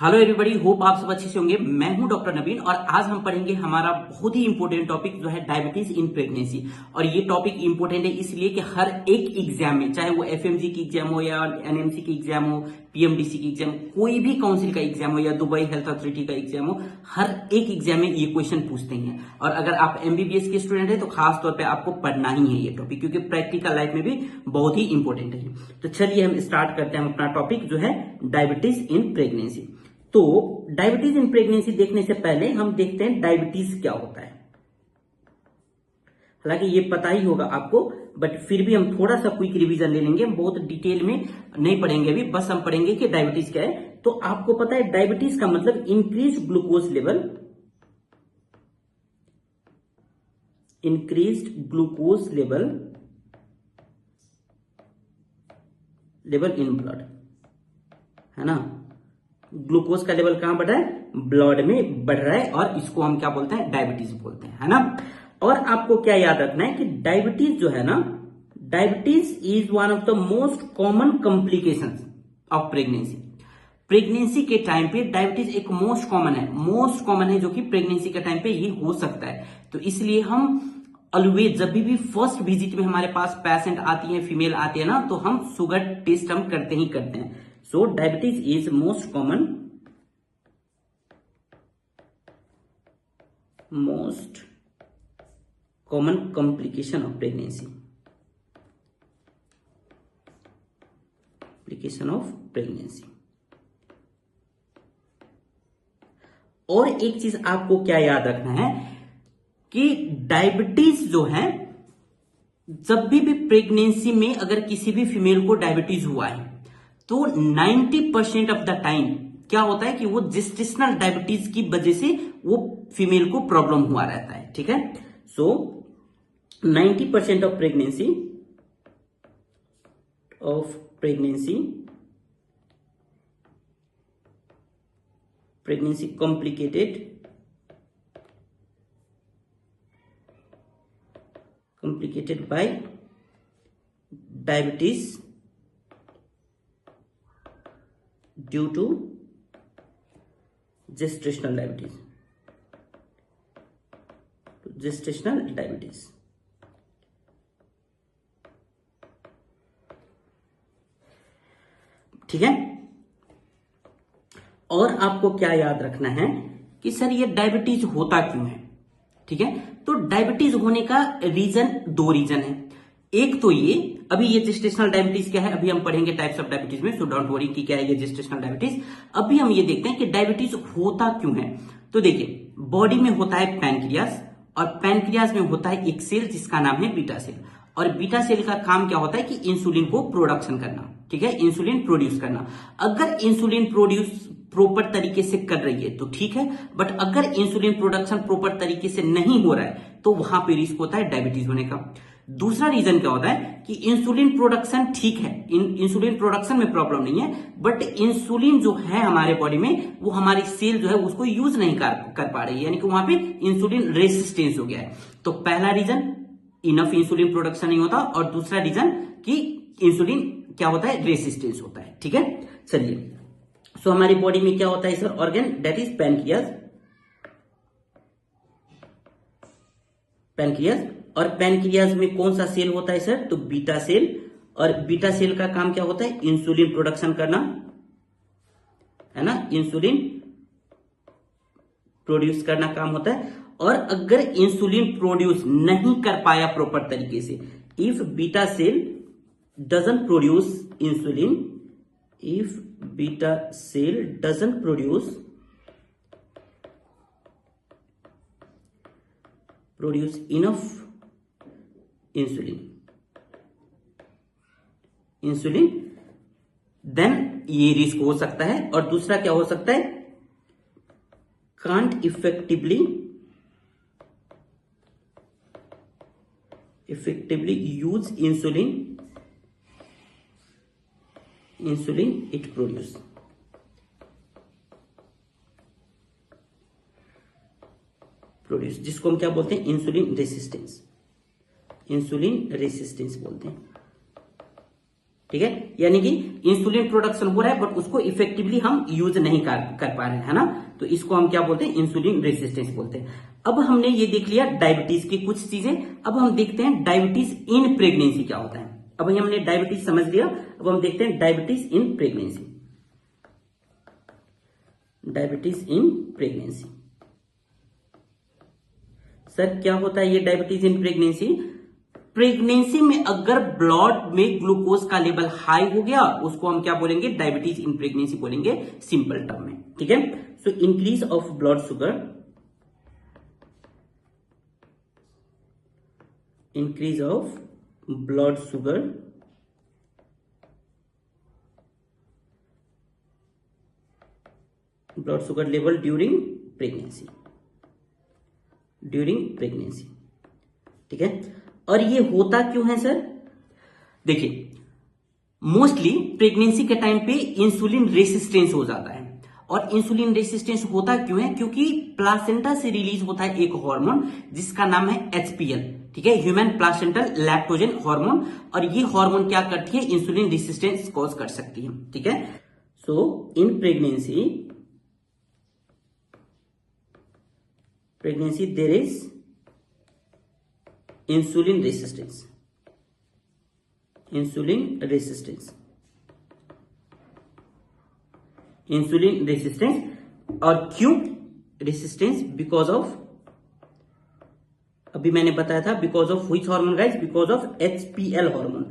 Hello everybody, hope आप सब अच्छे से होंगे। मैं हूं डॉक्टर नवीन और आज हम पढ़ेंगे हमारा बहुत ही इंपॉर्टेंट टॉपिक जो है डायबिटीज इन प्रेगनेंसी। और ये टॉपिक इंपॉर्टेंट है इसलिए कि हर एक एग्जाम में, चाहे वो एफएमजी की एग्जाम हो या एनएमसी की एग्जाम हो, पीएमडीसी की एग्जाम, कोई भी काउंसिल का एग्जाम हो या दुबई हेल्थ अथॉरिटी का एग्जाम हो, हर एक एग्जाम में ये क्वेश्चन पूछते हैं। और अगर आप एमबीबीएस के स्टूडेंट है तो खास तौर पर आपको पढ़ना ही है ये टॉपिक, क्योंकि प्रैक्टिकल लाइफ में भी बहुत ही इंपॉर्टेंट है। तो चलिए हम स्टार्ट करते हैं अपना टॉपिक जो है डायबिटीज इन प्रेगनेंसी। तो डायबिटीज इन प्रेगनेंसी देखने से पहले हम देखते हैं डायबिटीज क्या होता है। हालांकि ये पता ही होगा आपको, बट फिर भी हम थोड़ा सा क्विक रिवीजन ले लेंगे। बहुत डिटेल में नहीं पढ़ेंगे अभी, बस हम पढ़ेंगे कि डायबिटीज क्या है। तो आपको पता है डायबिटीज का मतलब increase glucose level, increased glucose level in blood, है ना। ग्लूकोज का लेवल कहां बढ़ रहा है? ब्लड में बढ़ रहा है, और इसको हम क्या बोलते हैं? डायबिटीज बोलते हैं, है ना। और आपको क्या याद रखना है कि डायबिटीज जो है ना, diabetes is one of the most common complications of pregnancy. Pregnancy के टाइम पे डायबिटीज एक मोस्ट कॉमन है जो कि प्रेगनेंसी के टाइम पे ये हो सकता है। तो इसलिए हम ऑलवेज जब भी फर्स्ट विजिट में हमारे पास पेशेंट आती है, फीमेल आती है ना, तो हम शुगर टेस्ट हम करते हैं। So diabetes is most common complication of pregnancy. और एक चीज आपको क्या याद रखना है कि डायबिटीज जो है, जब भी प्रेगनेंसी में अगर किसी भी फीमेल को डायबिटीज हुआ है तो 90% ऑफ द टाइम क्या होता है कि वो जेस्टेशनल डायबिटीज की वजह से वो फीमेल को प्रॉब्लम हुआ रहता है, ठीक है। सो 90% of pregnancy complicated by diabetes due to gestational diabetes। ठीक है। और आपको क्या याद रखना है कि सर ये डायबिटीज होता क्यों है, ठीक है। तो डायबिटीज होने का दो रीजन है। एक तो ये, अभी ये जेस्टेशनल डायबिटीज क्या है अभी हम पढ़ेंगे टाइप्स ऑफ डायबिटीज में, सो डोंट वरी कि क्या है ये जेस्टेशनल डायबिटीज। अभी हम ये देखते हैं कि डायबिटीज होता क्यों है। तो देखिए, बॉडी में होता है पैनक्रियास, और पैनक्रियास में होता है एक सेल जिसका नाम है बीटा सेल। और बीटा सेल का काम क्या होता है कि इंसुलिन को प्रोडक्शन करना, ठीक है, इंसुलिन प्रोड्यूस करना। अगर इंसुलिन प्रोड्यूस प्रॉपर तरीके से कर रही है तो ठीक है, बट अगर इंसुलिन प्रोडक्शन प्रॉपर तरीके से नहीं हो रहा है तो वहां पे रिस्क होता है डायबिटीज होने का। दूसरा रीजन क्या होता है कि इंसुलिन प्रोडक्शन ठीक है, इंसुलिन प्रोडक्शन में प्रॉब्लम नहीं है, बट इंसुलिन जो है हमारे बॉडी में वो हमारी सेल जो है उसको यूज नहीं कर पा रही है, यानी कि वहां पे इंसुलिन रेसिस्टेंस हो गया है। तो पहला रीजन इनफ इंसुलिन प्रोडक्शन नहीं होता, और दूसरा रीजन कि इंसुलिन क्या होता है? रेसिस्टेंस होता है, ठीक है। चलिए, सो हमारी बॉडी में क्या होता है sir? Organ, that is pancreas. और पैनक्रियास में कौन सा सेल होता है सर? तो बीटा सेल। और बीटा सेल का काम क्या होता है? इंसुलिन प्रोडक्शन करना, है ना, इंसुलिन प्रोड्यूस करना काम होता है। और अगर इंसुलिन प्रोड्यूस नहीं कर पाया प्रॉपर तरीके से, if beta cell doesn't produce insulin, if beta cell doesn't produce enough insulin then ये रिस्क हो सकता है। और दूसरा क्या हो सकता है? can't effectively use insulin it produce। जिसको हम क्या बोलते हैं? इंसुलिन रेसिस्टेंस बोलते हैं, ठीक है। यानी कि इंसुलिन प्रोडक्शन हो रहा है बट उसको इफेक्टिवली हम यूज नहीं कर पा रहे हैं, है ना। तो इसको हम क्या बोलते हैं, इंसुलिन रेसिस्टेंस बोलते हैं। अब हमने ये देख लिया डायबिटीज की कुछ चीजें। अब हम देखते हैं डायबिटीज इन प्रेगनेंसी क्या होता है। अब हमने डायबिटीज समझ लिया, अब हम देखते हैं diabetes in pregnancy. Diabetes in pregnancy, sir क्या होता है ये डायबिटीज इन प्रेगनेंसी? प्रेगनेंसी में अगर ब्लड में ग्लूकोज का लेवल हाई हो गया उसको हम क्या बोलेंगे, डायबिटीज इन प्रेगनेंसी बोलेंगे सिंपल टर्म में, ठीक है। So increase of blood sugar, increase of blood sugar level during pregnancy, ठीक है। और ये होता क्यों है सर? देखिए मोस्टली प्रेगनेंसी के टाइम पे इंसुलिन रेसिस्टेंस हो जाता है। और इंसुलिन रेसिस्टेंस होता क्यों है? क्योंकि प्लासेंटा से रिलीज होता है एक हार्मोन जिसका नाम है HPL, ठीक है, ह्यूमन प्लासेंटल लैक्टोजन हार्मोन। और ये हार्मोन क्या करती है, इंसुलिन रेसिस्टेंस कॉज कर सकती है, ठीक है। So in pregnancy there is insulin resistance, और क्यों रेसिस्टेंस? बिकॉज ऑफ, अभी मैंने बताया था because of which hormone guys, because of HPL hormone.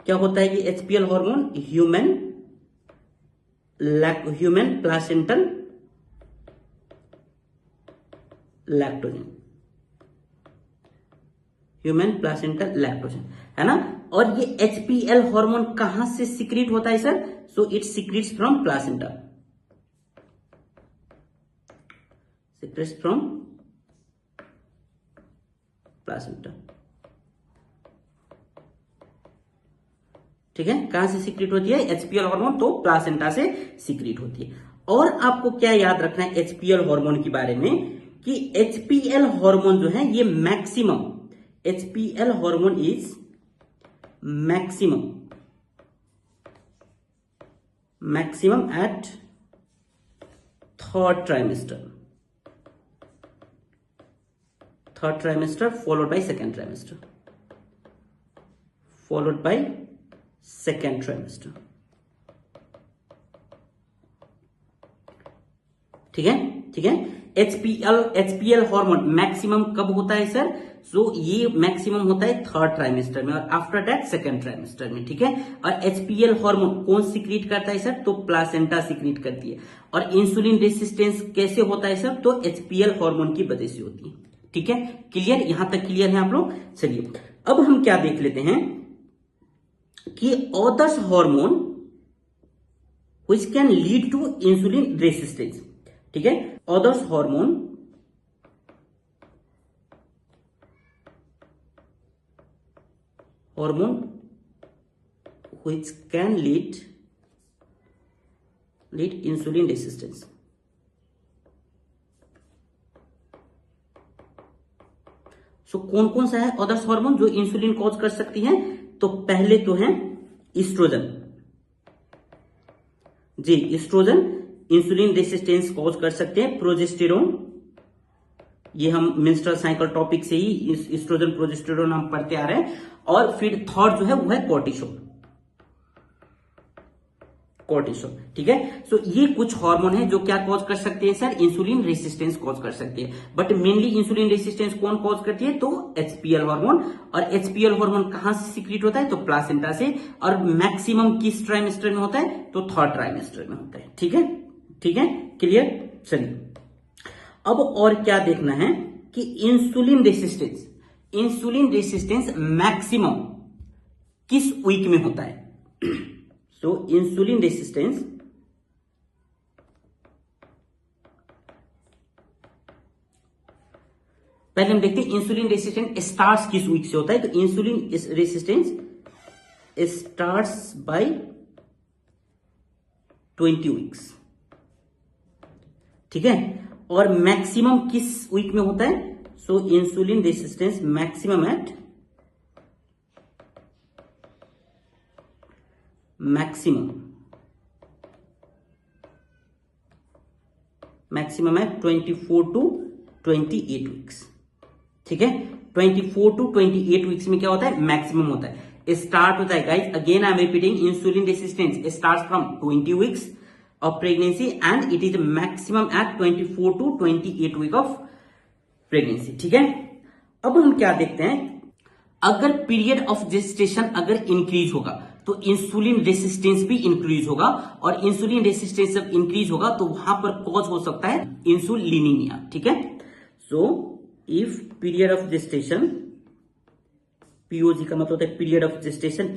क्या होता है कि HPL hormone human placental lactogen, है ना। और ये HPL हार्मोन कहां से सिक्रीट होता है sir? So it secretes from placenta, ठीक है। कहां से सिक्रीट होती है HPL हार्मोन? तो प्लासेंटा से सिक्रीट होती है। और आपको क्या याद रखना है HPL हार्मोन के बारे में कि HPL हार्मोन जो है ये maximum, HPL hormone is maximum at third trimester followed by second trimester, ठीक है। HPL हार्मोन मैक्सिमम कब होता है सर? सो ये मैक्सिमम होता है थर्ड ट्राइमेस्टर में और आफ्टर दैट सेकेंड ट्राइमेस्टर में, ठीक है। और HPL हार्मोन कौन सिक्रीट करता है सर? तो प्लासेंटा सिक्रीट करती है। और इंसुलिन रेसिस्टेंस कैसे होता है सर? तो HPL हार्मोन की वजह से होती है, ठीक है। क्लियर? यहां तक क्लियर है आप लोग? चलिए अब हम क्या देख लेते हैं कि others hormone which can lead to insulin resistance, ठीक है। Others hormone which can lead insulin resistance, so कौन कौन सा है अदर्स हार्मोन जो इंसुलिन कॉज कर सकती है? तो पहले तो है ईस्ट्रोजन, जी ईस्ट्रोजन इंसुलिन रेसिस्टेंस कॉज कर सकते हैं। प्रोजेस्टेरोन, ये हम मेंस्ट्रुअल साइकिल टॉपिक से ही ईस्ट्रोजन प्रोजेस्टेरोन हम पढ़ते आ रहे हैं। और फिर थर्ड जो है वो है कोर्टिसोल, ठीक है। सो ये कुछ हार्मोन है जो क्या कॉज कर सकते हैं सर? इंसुलिन रेसिस्टेंस कॉज कर सकते हैं। बट मेनली इंसुलिन रेसिस्टेंस कौन कॉज करती है? तो HPL हार्मोन। और HPL हार्मोन कहां से सिक्रीट होता है? तो प्लासेंटा से। और मैक्सिमम किस ट्राइमेस्टर में होता है? तो थर्ड ट्राइमेस्टर में होता है, ठीक है, क्लियर। चलिए अब और क्या देखना है कि इंसुलिन रेसिस्टेंस मैक्सिमम किस वीक में होता है? सो इंसुलिन रेसिस्टेंस पहले हम देखते हैं इंसुलिन रेसिस्टेंस स्टार्ट्स किस वीक से होता है। तो insulin resistance starts by 20 weeks, ठीक है। और मैक्सिमम किस वीक में होता है? So insulin resistance maximum at maximum है 24 टू 28 वीक्स। ठीक है, 24 टू 28 वीक्स में क्या होता है, मैक्सिमम होता है। स्टार्ट होता है guys, again I am repeating, insulin resistance starts from 20 weeks of pregnancy and it is maximum at 24 to 28 week of pregnancy. ठीक है, अब हम क्या देखते हैं, अगर पीरियड ऑफ जेस्टेशन अगर इंक्रीज होगा तो इंसुलिन रेसिस्टेंस भी इंक्रीज होगा, और इंसुलिन रेसिस्टेंस जब इंक्रीज होगा तो वहां पर कॉज हो सकता है इंसुलिनीमिया। ठीक है, so if period of gestation, POG का मतलब होता है period of gestation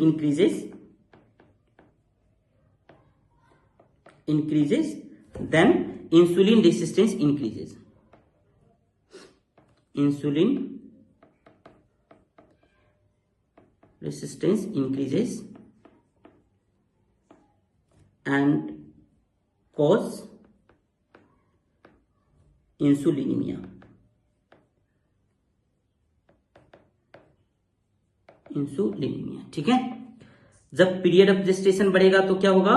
increases then insulin resistance increases. इंसुलिन resistance increases and cause insulinemia। ठीक है, जब पीरियड ऑफ जेस्टेशन बढ़ेगा तो क्या होगा,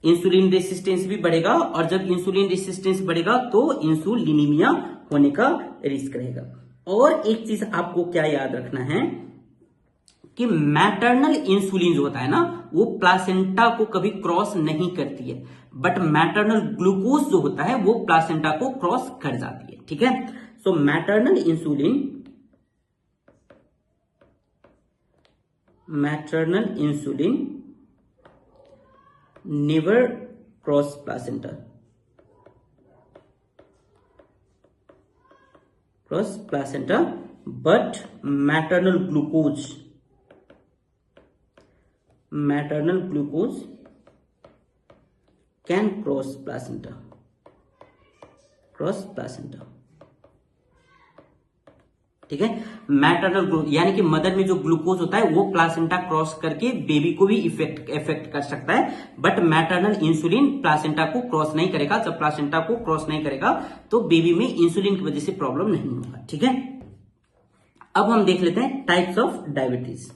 इंसुलिन रेसिस्टेंस भी बढ़ेगा, और जब इंसुलिन रेसिस्टेंस बढ़ेगा तो इंसुलिनीमिया होने का रिस्क रहेगा। और एक चीज आपको क्या याद रखना है कि मैटरनल इंसुलिन जो होता है ना, वो प्लासेंटा को कभी क्रॉस नहीं करती है, बट मैटरनल ग्लूकोज जो होता है वो प्लासेंटा को क्रॉस कर जाती है। ठीक है, so maternal insulin never cross placenta but maternal glucose can cross placenta। ठीक है, मैटरनल ग्लूकोज यानी कि मदर में जो ग्लूकोज होता है वो प्लासेंटा क्रॉस करके बेबी को भी इफेक्ट कर सकता है, बट मैटरनल इंसुलिन प्लासेंटा को क्रॉस नहीं करेगा। जब प्लासेंटा को क्रॉस नहीं करेगा तो बेबी में इंसुलिन की वजह से प्रॉब्लम नहीं होगा। ठीक है, अब हम देख लेते हैं types of diabetes.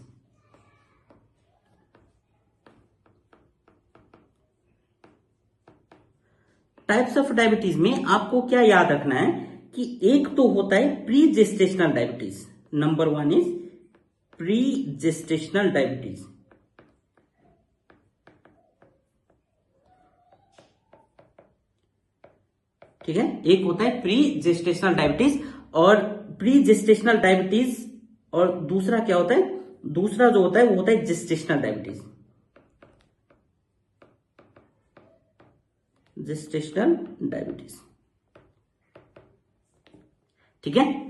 Types of diabetes में आपको क्या याद रखना है कि एक तो होता है pre gestational diabetes. Number 1 is pre gestational diabetes. ठीक है, एक होता है प्री जेस्टेशनल डायबिटीज और प्री जेस्टेशनल डायबिटीज, और दूसरा क्या होता है, दूसरा जो होता है वो होता है जेस्टेशनल डायबिटीज। ठीक है,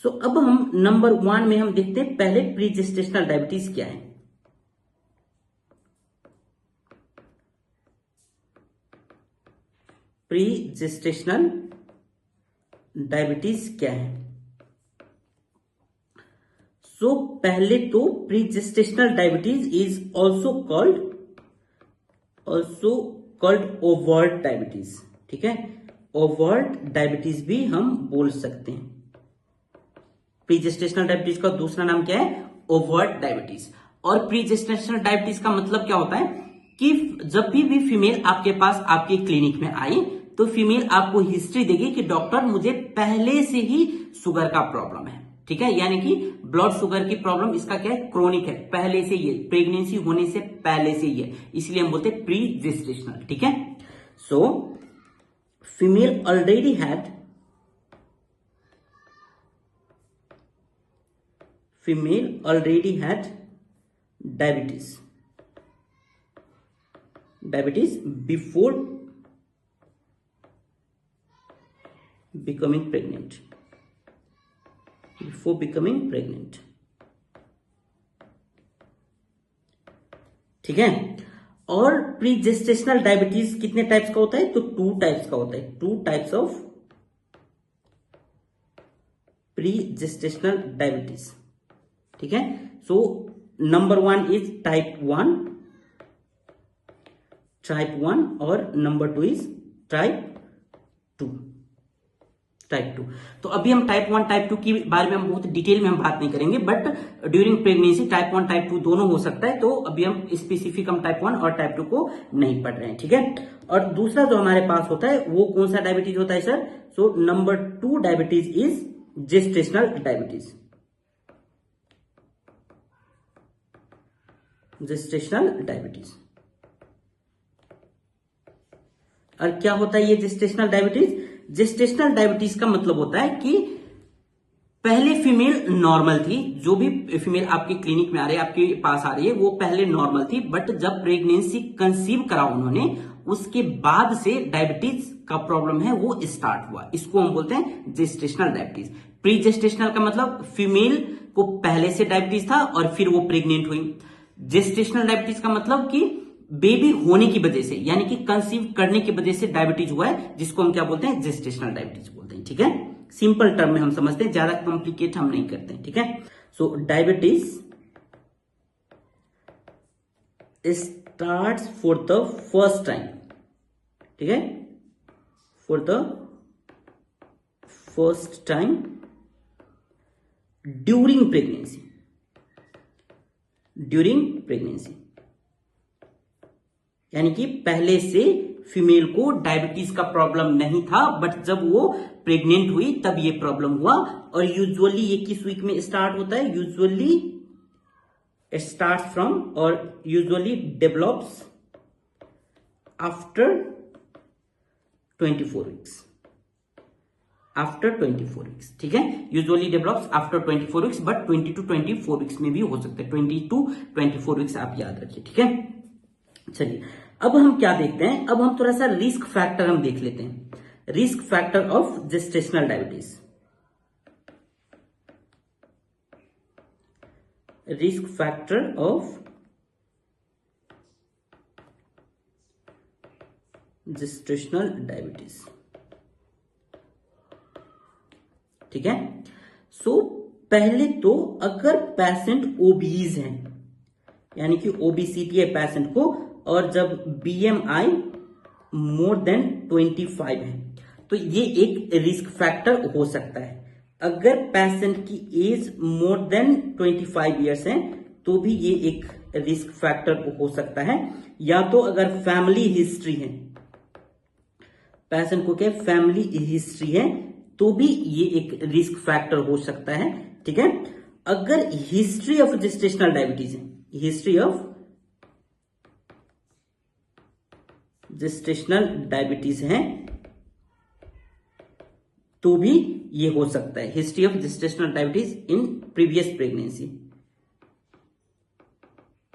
सो अब हम नंबर 1 में हम देखते हैं पहले प्री जेस्टेशनल डायबिटीज क्या है। प्री जेस्टेशनल डायबिटीज क्या है, सो पहले तो pre gestational diabetes is also called overt diabetes. ठीक है, ओवर्ट डायबिटीज भी हम बोल सकते हैं। प्री जेस्टेशनल डायबिटीज का दूसरा नाम क्या है, ओवर्ट डायबिटीज। और प्री जेस्टेशनल डायबिटीज का मतलब क्या होता है कि जब भी फीमेल आपके पास आपके क्लिनिक में आई तो फीमेल आपको हिस्ट्री देगी कि डॉक्टर मुझे पहले से ही शुगर का प्रॉब्लम है। ठीक है, यानी कि ब्लड शुगर की प्रॉब्लम इसका क्या है, क्रोनिक है, पहले से ही, प्रेगनेंसी होने से पहले से ही है, इसलिए हम बोलते हैं प्री जेस्टेशनल। ठीक है, so female already had diabetes before becoming pregnant। ठीक है, और प्री जेस्टेशनल डायबिटीज कितने टाइप्स का होता है, तो 2 टाइप्स का होता है। 2 types of pre gestational diabetes. ठीक है, सो नंबर 1 इज टाइप 1 और नंबर 2 इज टाइप 2। टाइप 2। तो अभी हम टाइप 1 टाइप 2 के बारे में हम बहुत डिटेल में हम बात नहीं करेंगे, but during pregnancy type 1 type 2 दोनों हो सकता है। तो अभी हम स्पेसिफिक हम टाइप 1 और टाइप 2 को नहीं पढ़ रहे हैं, ठीक है। और दूसरा जो हमारे पास होता है वो कौन सा डायबिटीज होता है sir? So number 2 diabetes is gestational diabetes. Gestational diabetes. और क्या होता है ये जेस्टेशनल डायबिटीज? जेस्टेशनल डायबिटीज का मतलब होता है कि पहले फीमेल नॉर्मल थी, जो भी फीमेल आपके क्लिनिक में आ रही है, आपके पास आ रही है, वो पहले नॉर्मल थी, बट जब प्रेगनेंसी कंसीव करा उन्होंने, उसके बाद से डायबिटीज का प्रॉब्लम है वो स्टार्ट हुआ। इसको हम बोलते हैं जेस्टेशनल डायबिटीज। प्री जेस्टेशनल का मतलब फीमेल को पहले से डायबिटीज था और फिर वो प्रेग्नेंट हुई। जेस्टेशनल डायबिटीज का मतलब कि बेबी होने की वजह से, यानी कि कंसीव करने की वजह से डायबिटीज हुआ है, जिसको हम क्या बोलते हैं? जेस्टेशनल डायबिटीज बोलते हैं, ठीक है। सिंपल टर्म में हम समझते हैं, ज्यादा कॉम्प्लिकेट हम नहीं करते हैं, ठीक है। So diabetes starts for the first time, ठीक है, for the first time during pregnancy. During pregnancy यानी कि पहले से फीमेल को डायबिटीज का प्रॉब्लम नहीं था, बट जब वो प्रेग्नेंट हुई तब ये प्रॉब्लम हुआ। और यूजुअली ये किस वीक में स्टार्ट होता है? यूजुअली स्टार्ट फ्रॉम और usually develops after 24 weeks. After 24 weeks, ठीक है। Usually develops after 24 weeks, but 20 to 24 weeks में भी हो सकते हैं। 20 to 24 वीक्स आप याद रखिए, ठीक है। चलिए अब हम क्या देखते हैं? अब हम थोड़ा सा रिस्क फैक्टर हम देख लेते हैं। Risk factor of gestational diabetes. Risk factor of gestational diabetes, ठीक है। सो पहले तो अगर पेशेंट ओबीज है, यानी कि ओबीसीटी है पेशेंट को, और जब बीएमआई मोर देन 25 है, तो ये एक रिस्क फैक्टर हो सकता है। अगर पेशेंट की एज मोर देन 25 ईयर्स है तो भी ये एक रिस्क फैक्टर हो सकता है। या तो अगर फैमिली हिस्ट्री है, पेशेंट को क्या फैमिली हिस्ट्री है, तो भी ये एक रिस्क फैक्टर हो सकता है, ठीक है। अगर हिस्ट्री ऑफ जेस्टेशनल डायबिटीज है, हिस्ट्री ऑफ जेस्टेशनल डायबिटीज है, तो भी ये हो सकता है। History of gestational diabetes in previous pregnancy,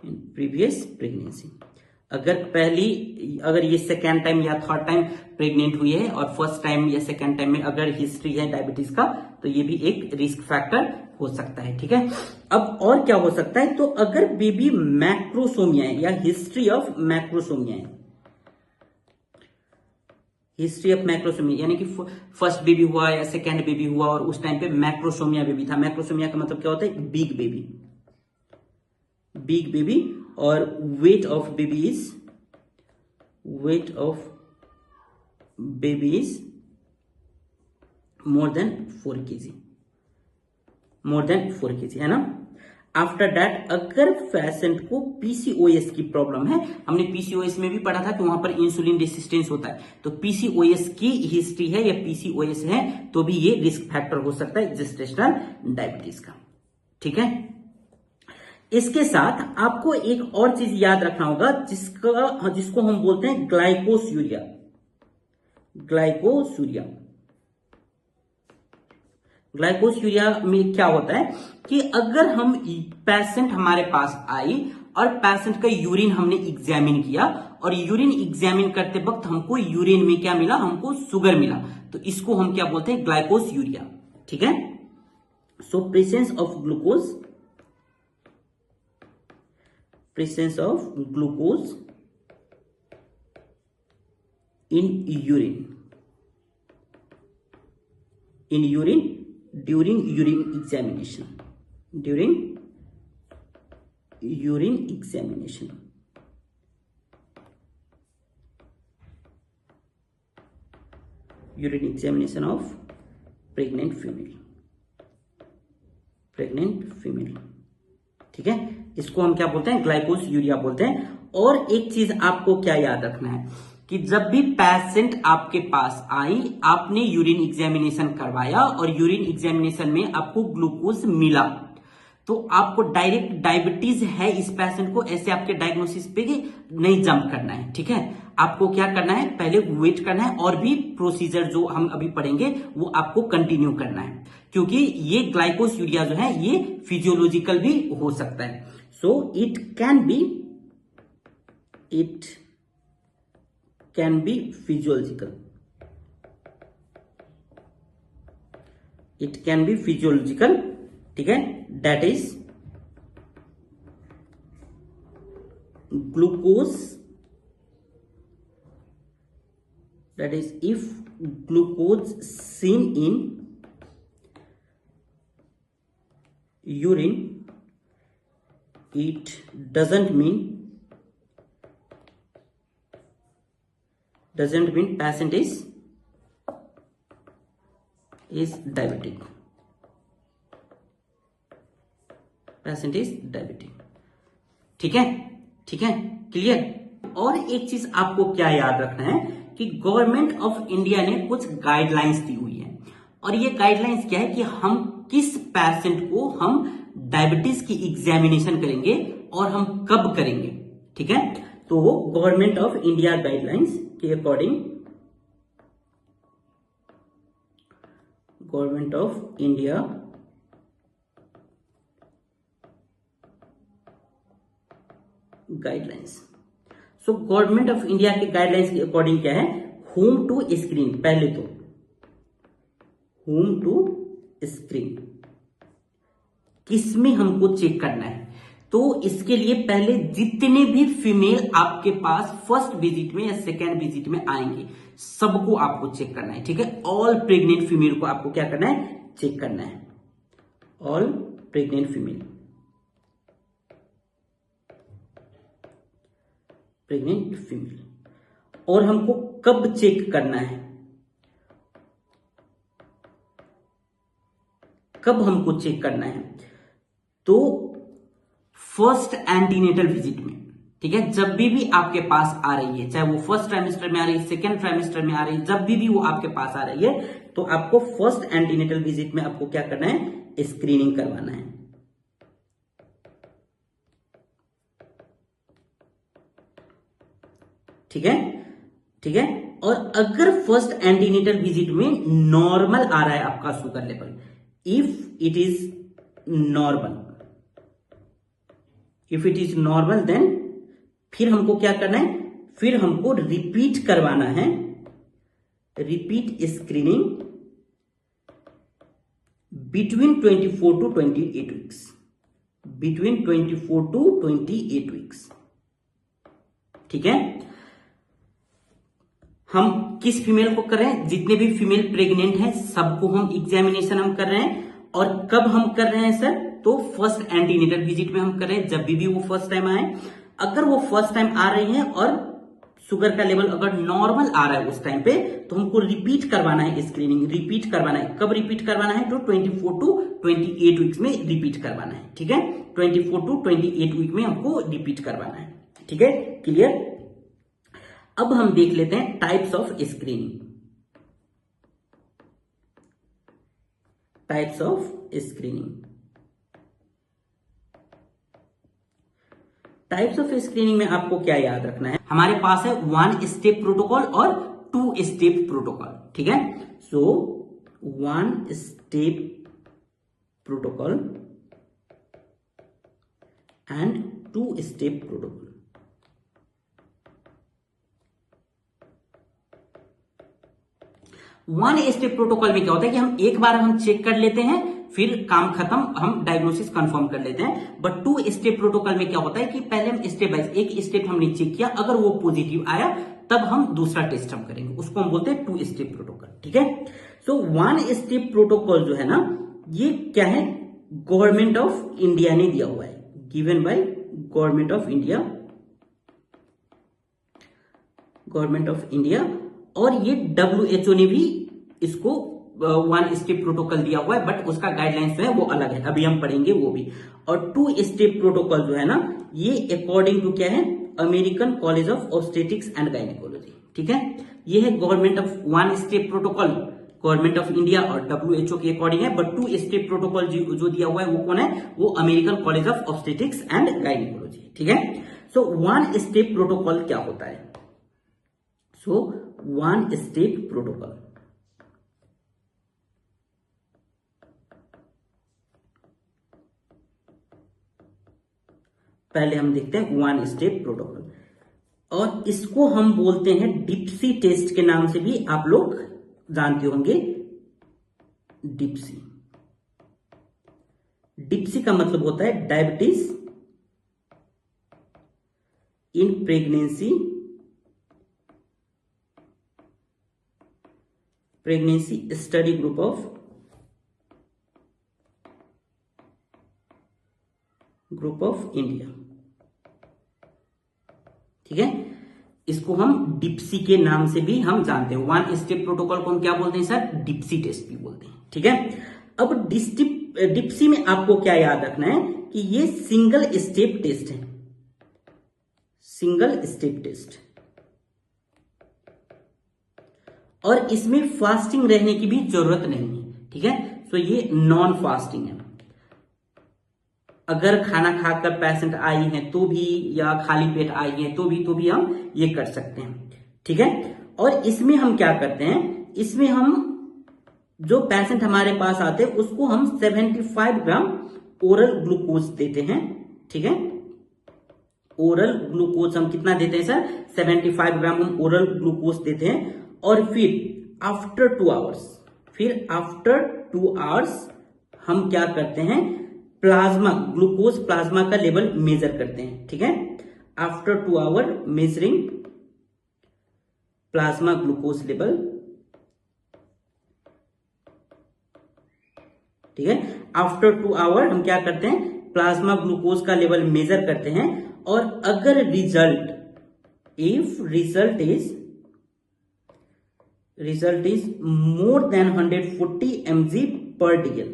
in previous pregnancy. अगर ये सेकेंड टाइम या थर्ड टाइम प्रेग्नेंट हुई है और फर्स्ट टाइम या सेकेंड टाइम में अगर हिस्ट्री है डायबिटीज का, तो ये भी एक रिस्क फैक्टर हो सकता है, ठीक है। अब और क्या हो सकता है? तो अगर बेबी मैक्रोसोमिया है या हिस्ट्री ऑफ मैक्रोसोमिया है, हिस्ट्री ऑफ मैक्रोसोमिया यानी कि फर्स्ट बेबी हुआ या सेकेंड बेबी हुआ और उस टाइम पे मैक्रोसोमिया बेबी था। मैक्रोसोमिया का मतलब क्या होता है? Big baby, big baby. और weight of baby is more than 4 kg, more than 4 kg, है ना। आफ्टर दैट अगर पेशेंट को पीसीओएस की प्रॉब्लम है, हमने पीसीओएस में भी पढ़ा था कि वहां पर इंसुलिन रेसिस्टेंस होता है, तो पीसीओएस की हिस्ट्री है या पीसीओएस है तो भी ये रिस्क फैक्टर हो सकता है जेस्टेशनल डायबिटीज का, ठीक है। इसके साथ आपको एक और चीज याद रखना होगा जिसको हम बोलते हैं ग्लाइकोसूरिया। ग्लाइकोसूरिया, ग्लाइकोसूरिया में क्या होता है कि अगर हम पेशेंट हमारे पास आई और पेशेंट का यूरिन हमने एग्जामिन किया और यूरिन एग्जामिन करते वक्त हमको यूरिन में क्या मिला? हमको शुगर मिला, तो इसको हम क्या बोलते हैं? ग्लाइकोसूरिया, ठीक है। So presence of glucose, presence of glucose in urine during urine examination, during urine examination, urine examination of pregnant female, pregnant female, ठीक है। इसको हम क्या बोलते हैं, ग्लाइकोस यूरिया बोलते हैं। और एक चीज आपको क्या याद रखना है कि जब भी पेशेंट आपके पास आई, आपने यूरिन एग्जामिनेशन करवाया और यूरिन एग्जामिनेशन में आपको ग्लूकोज मिला, तो आपको डायरेक्ट डायबिटीज है इस पेशेंट को, ऐसे आपके डायग्नोसिस पे नहीं जंप करना है, ठीक है। आपको क्या करना है, पहले वेट करना है और भी प्रोसीजर जो हम अभी पढ़ेंगे वो आपको कंटिन्यू करना है, क्योंकि ये ग्लाइकोस यूरिया जो है ये फिजियोलॉजिकल भी हो सकता है। So it can be physiological, it can be physiological, ठीक है। That is glucose, that is if glucose seen in urine, it doesn't mean patient is diabetic, patient is diabetic, ठीक है, ठीक है, क्लियर। और एक चीज आपको क्या याद रखना है कि गवर्नमेंट ऑफ इंडिया ने कुछ गाइडलाइंस दी हुई है, और ये गाइडलाइंस क्या है कि हम किस पेशेंट को हम डायबिटीज की एग्जामिनेशन करेंगे और हम कब करेंगे, ठीक है। तो गवर्नमेंट ऑफ इंडिया गाइडलाइंस के according, government of India guidelines, so government of India के गाइडलाइंस के अकॉर्डिंग क्या है, होम टू स्क्रीन, पहले तो होम टू स्क्रीन किसमें हमको चेक करना है, तो इसके लिए पहले जितने भी फीमेल आपके पास फर्स्ट विजिट में या सेकेंड विजिट में आएंगे सबको आपको चेक करना है, ठीक है। ऑल प्रेग्नेंट फीमेल को आपको क्या करना है, चेक करना है, all pregnant female, pregnant female. और हमको कब चेक करना है, कब हमको चेक करना है, तो फर्स्ट एंटीनेटल विजिट में, ठीक है। जब भी आपके पास आ रही है, चाहे वो फर्स्ट ट्राइमेस्टर में आ रही है, सेकेंड ट्राइमेस्टर में आ रही है, जब भी वो आपके पास आ रही है, तो आपको फर्स्ट एंटीनेटल विजिट में आपको क्या करना है, स्क्रीनिंग करवाना है, ठीक है, ठीक है। और अगर फर्स्ट एंटीनेटल विजिट में नॉर्मल आ रहा है आपका sugar level, if it is normal, then फिर हमको क्या करना है, फिर हमको रिपीट करवाना है, repeat screening between 24 to 28 weeks, between 24 to 28 weeks, ठीक है। हम किस फीमेल को कर रहे हैं, जितने भी फीमेल प्रेग्नेंट हैं सबको हम एग्जामिनेशन हम कर रहे हैं। और कब हम कर रहे हैं सर, तो फर्स्ट एंटीनेटल विजिट में हम कर रहे हैं, जब भी वो फर्स्ट टाइम आए। अगर वो फर्स्ट टाइम आ रही है और शुगर का लेवल अगर नॉर्मल आ रहा है उस टाइम पे, तो हमको रिपीट करवाना है, स्क्रीनिंग रिपीट करवाना है। कब रिपीट करवाना है, तो 24 टू 28 वीक्स में रिपीट करवाना है, ठीक है। 24 टू 28 वीक में हमको रिपीट करवाना है, ठीक है, क्लियर। अब हम देख लेते हैं types of screening, types of screening. Types of screening में आपको क्या याद रखना है, हमारे पास है 1 स्टेप प्रोटोकॉल और 2 स्टेप प्रोटोकॉल, ठीक है। सो 1 step protocol and 2 step protocol. One step protocol में क्या होता है कि हम एक बार हम चेक कर लेते हैं, फिर काम खत्म, हम डायग्नोसिस कंफर्म कर लेते हैं। बट 2 स्टेप प्रोटोकॉल में क्या होता है कि पहले हम स्टेप बाय एक स्टेप हमने चेक किया, अगर वो पॉजिटिव आया तब हम दूसरा टेस्ट हम करेंगे, उसको हम बोलते हैं 2 स्टेप प्रोटोकॉल, ठीक है। सो 1 स्टेप प्रोटोकॉल जो है ना, ये क्या है, गवर्नमेंट ऑफ इंडिया ने दिया हुआ है, given by government of India, government of India. और ये WHO ने भी इसको वन स्टेप प्रोटोकॉल दिया हुआ है, बट उसका गाइडलाइंस जो है वो अलग है, अभी हम पढ़ेंगे वो भी। और टू स्टेप प्रोटोकॉल जो है ना, ये अकॉर्डिंग टू क्या है, American college of obstetrics and gynaecology, ठीक है। ये है government of one step protocol, government of India और WHO के अकॉर्डिंग है, बट टू स्टेप प्रोटोकॉल जो दिया हुआ है वो कौन है, वो American college of obstetrics and gynaecology, ठीक है। सो वन स्टेप प्रोटोकॉल क्या होता है? सो वन स्टेप प्रोटोकॉल पहले हम देखते हैं वन स्टेप प्रोटोकॉल, और इसको हम बोलते हैं डिप्सी टेस्ट के नाम से भी आप लोग जानते होंगे। डिप्सी, डिप्सी का मतलब होता है diabetes in pregnancy, pregnancy study group of India, ठीक है। इसको हम डिप्सी के नाम से भी हम जानते हैं। वन स्टेप प्रोटोकॉल को हम क्या बोलते हैं सर? डिप्सी टेस्ट भी बोलते हैं, ठीक है। अब डिप्सी में आपको क्या याद रखना है कि ये सिंगल स्टेप टेस्ट है, सिंगल स्टेप टेस्ट, और इसमें फास्टिंग रहने की भी जरूरत नहीं है, ठीक है। तो ये नॉन फास्टिंग है। अगर खाना खाकर पेशेंट आई है तो भी, या खाली पेट आई है तो भी हम ये कर सकते हैं, ठीक है। और इसमें हम क्या करते हैं, इसमें हम जो पेशेंट हमारे पास आते हैं उसको हम 75 ग्राम ओरल ग्लूकोज देते हैं, ठीक है। ओरल ग्लूकोज हम कितना देते हैं सर? 75 ग्राम हम ओरल ग्लूकोज देते हैं। और फिर आफ्टर 2 आवर्स, फिर आफ्टर 2 आवर्स हम क्या करते हैं, प्लाज्मा ग्लूकोज, प्लाज्मा का लेवल मेजर करते हैं, ठीक है। After 2 hour measuring plasma glucose level, ठीक है। आफ्टर 2 आवर हम क्या करते हैं, प्लाज्मा ग्लूकोज का लेवल मेजर करते हैं। और अगर result, if result is more than 140 mg per DL,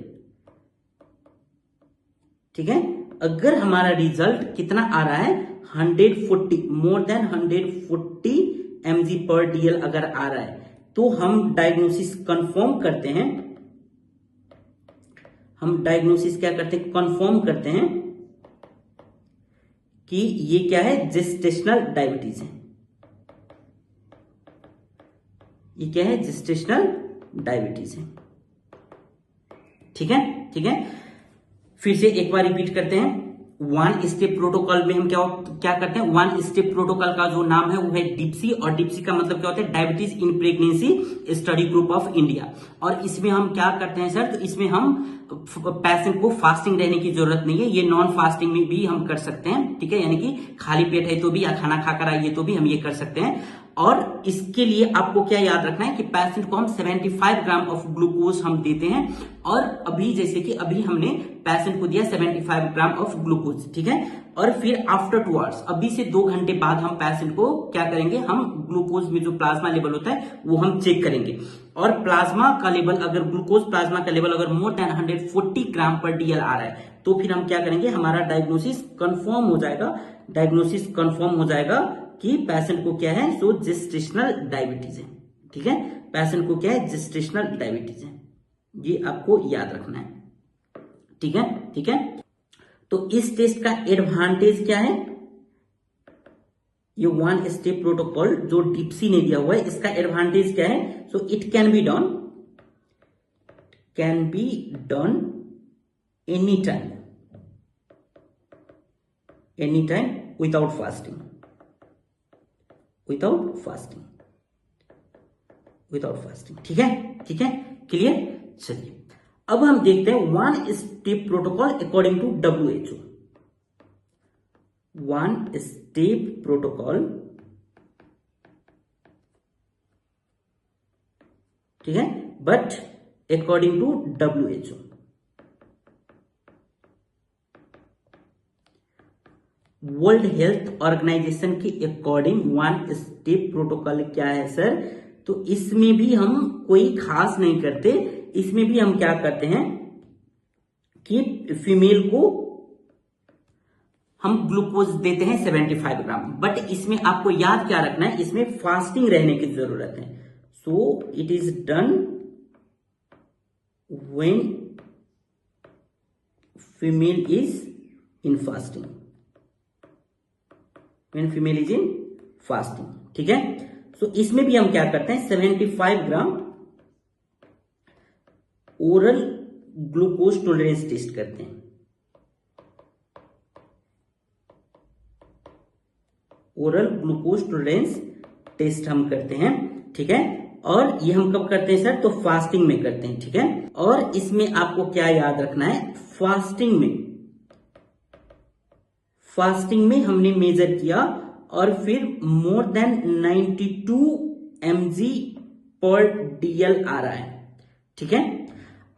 ठीक है। अगर हमारा रिजल्ट कितना आ रहा है, 140, मोर देन 140 mg पर DL अगर आ रहा है, तो हम डायग्नोसिस कंफर्म करते हैं। हम डायग्नोसिस क्या करते हैं, कंफर्म करते हैं कि ये क्या है, जेस्टेशनल डायबिटीज है। ये क्या है, जेस्टेशनल डायबिटीज है, ठीक है, ठीक है। फिर से एक बार रिपीट करते हैं। वन स्टेप प्रोटोकॉल में हम क्या करते हैं, वन स्टेप प्रोटोकॉल का जो नाम है वो है डिप्सी, और डिप्सी का मतलब क्या होता है, diabetes in pregnancy study group of India. और इसमें हम क्या करते हैं सर, तो इसमें हम पेशेंट को फास्टिंग रहने की जरूरत नहीं है, ये नॉन फास्टिंग में भी हम कर सकते हैं, ठीक है। यानी कि खाली पेट है तो भी, या खाना खाकर आइए तो भी हम ये कर सकते हैं। और इसके लिए आपको क्या याद रखना है कि पेशेंट को हम 75 ग्राम ऑफ ग्लूकोज हम देते हैं। और अभी जैसे कि अभी हमने पेशेंट को दिया 75 ग्राम ऑफ ग्लूकोज, ठीक है। और फिर आफ्टर 2 आवर्स, अभी से 2 घंटे बाद हम पेशेंट को क्या करेंगे, हम ग्लूकोज में जो प्लाज्मा लेवल होता है वो हम चेक करेंगे। और प्लाज्मा का लेवल, अगर ग्लूकोज प्लाज्मा का लेवल अगर मोर देन 140 ग्राम पर DL आ रहा है, तो फिर हम क्या करेंगे, हमारा डायग्नोसिस कंफर्म हो जाएगा। डायग्नोसिस कंफर्म हो जाएगा कि पेशेंट को क्या है, सो जेस्टेशनल डायबिटीज है, ठीक है। पेशेंट को क्या है, जेस्टेशनल डायबिटीज है, ये आपको याद रखना है, ठीक है, ठीक है। तो इस टेस्ट का एडवांटेज क्या है, ये वन स्टेप प्रोटोकॉल जो डिप्सी ने दिया हुआ है, इसका एडवांटेज क्या है, so it can be done any time without fasting, ठीक है, ठीक है, क्लियर। चलिए अब हम देखते हैं one step protocol according to WHO। One step protocol, ठीक है, but according to WHO। World health organisation के अकॉर्डिंग वन स्टेप प्रोटोकॉल क्या है सर, तो इसमें भी हम कोई खास नहीं करते, इसमें भी हम क्या करते हैं कि फीमेल को हम ग्लूकोज देते हैं 75 ग्राम। बट इसमें आपको याद क्या रखना है, इसमें फास्टिंग रहने की जरूरत है। So it is done when female is in fasting, when female is in fasting. ठीक है, सो इसमें भी हम क्या करते हैं 75 ग्राम ओरल ग्लूकोज टॉलरेंस टेस्ट करते हैं। ओरल ग्लूकोज टॉलरेंस टेस्ट हम करते हैं। ठीक है, और ये हम कब करते हैं सर, तो फास्टिंग में करते हैं। ठीक है, और इसमें आपको क्या याद रखना है, फास्टिंग में हमने मेजर किया और फिर more than 92 mg per DL आ रहा है। ठीक है,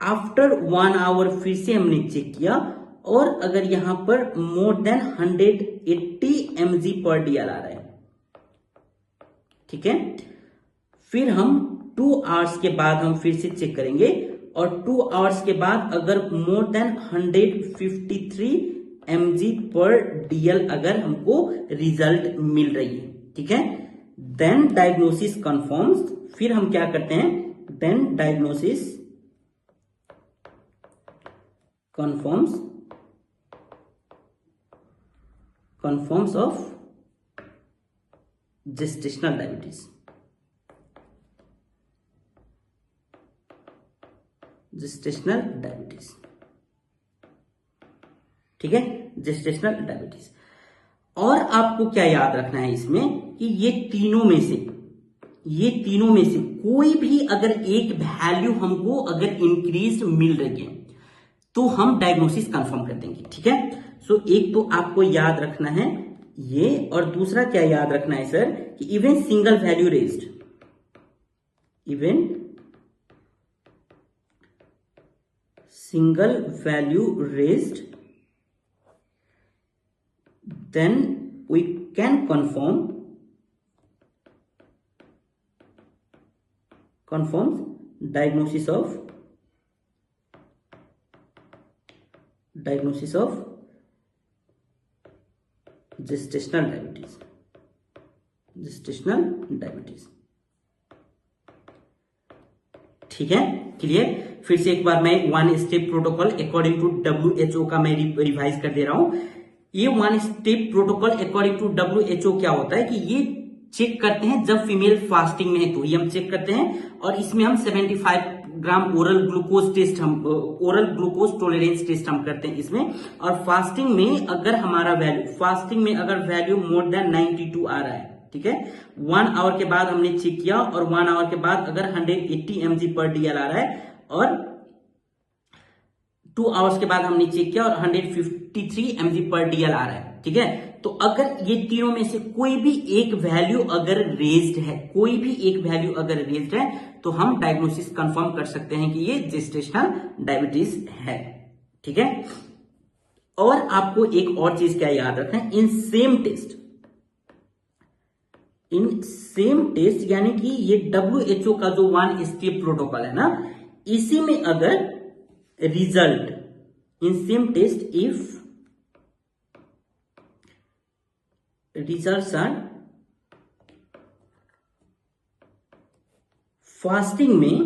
आफ्टर 1 आवर फिर से हमने चेक किया और अगर यहां पर more than 180 mg per DL आ रहा है। ठीक है, फिर हम 2 आवर्स के बाद हम फिर से चेक करेंगे और 2 आवर्स के बाद अगर more than 153 mg per DL अगर हमको रिजल्ट मिल रही है। ठीक है, देन डायग्नोसिस कंफर्म्स। फिर हम क्या करते हैं, then diagnosis confirms of gestational diabetes. Gestational diabetes, ठीक है, जेस्टेशनल डायबिटीज। और आपको क्या याद रखना है इसमें कि ये तीनों में से कोई भी अगर एक वैल्यू हमको अगर इंक्रीज मिल रही है तो हम डायग्नोसिस कंफर्म कर देंगे। ठीक है, सो एक तो आपको याद रखना है ये, और दूसरा क्या याद रखना है सर कि even single value raised then we can confirm diagnosis of gestational diabetes। ठीक है, क्लियर। फिर से एक बार मैं 1 step protocol according to WHO का मैं रिवाइज कर दे रहा हूं। ये 1 step protocol according to WHO क्या होता है कि ये चेक करते हैं जब फीमेल फास्टिंग में है तो ये हम चेक करते हैं, और इसमें हम 75 ग्राम ओरल ग्लूकोज टॉलरेंस टेस्ट हम करते हैं इसमें। और फास्टिंग में अगर हमारा वैल्यू मोर देन 92 आ रहा है, ठीक है, 1 आवर के बाद हमने चेक किया और 1 आवर के बाद अगर 180 mg पर DL आ रहा है, और 2 आवर्स के बाद हमने चेक किया और 153 mg पर DL आ रहा है। ठीक है, तो अगर ये तीनों में से कोई भी एक वैल्यू अगर रेज्ड है तो हम डायग्नोसिस कंफर्म कर सकते हैं कि ये जेस्टेशनल डायबिटीज है। ठीक है, और आपको एक और चीज क्या याद रखना है, इन सेम टेस्ट यानी कि ये WHO का जो 1 स्टेप प्रोटोकॉल है ना, इसी में अगर result in same test if results are fasting में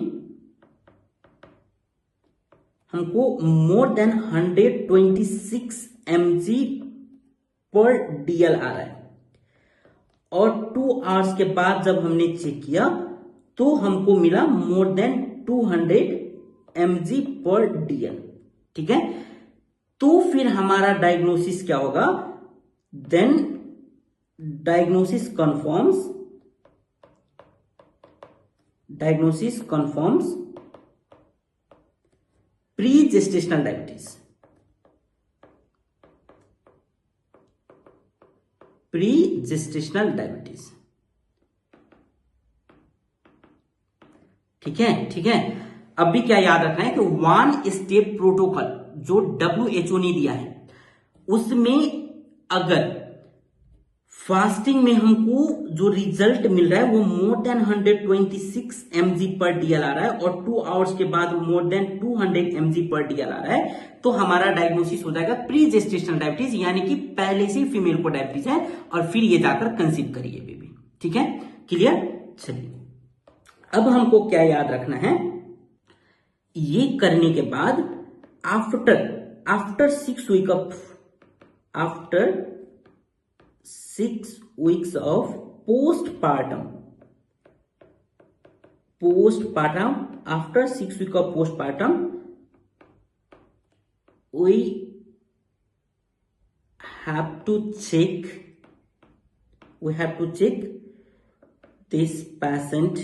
हमको more than 126 mg per DL आ रहा है, और 2 आवर्स के बाद जब हमने चेक किया तो हमको मिला more than 200 mg per DL। ठीक है, तो फिर हमारा डायग्नोसिस क्या होगा, then diagnosis confirms pre gestational diabetes. ठीक है, अब भी क्या याद रखना है कि 1 स्टेप प्रोटोकॉल जो WHO ने दिया है उसमें अगर फास्टिंग में हमको जो रिजल्ट मिल रहा है वो मोर देन 126 mg पर डीएल आ रहा है और 2 आवर्स के बाद मोर देन 200 mg पर डीएल आ रहा है, तो हमारा डायग्नोसिस हो जाएगा प्री जेस्टेशनल डायबिटीज, यानी कि पहले से फीमेल को डायबिटीज है और फिर ये जाकर कंसीव करिए बेबी। ठीक है, क्लियर। चलिए अब हमको क्या याद रखना है, ये करने के बाद after 6 weeks of postpartum, after 6 weeks of postpartum, we have to check this patient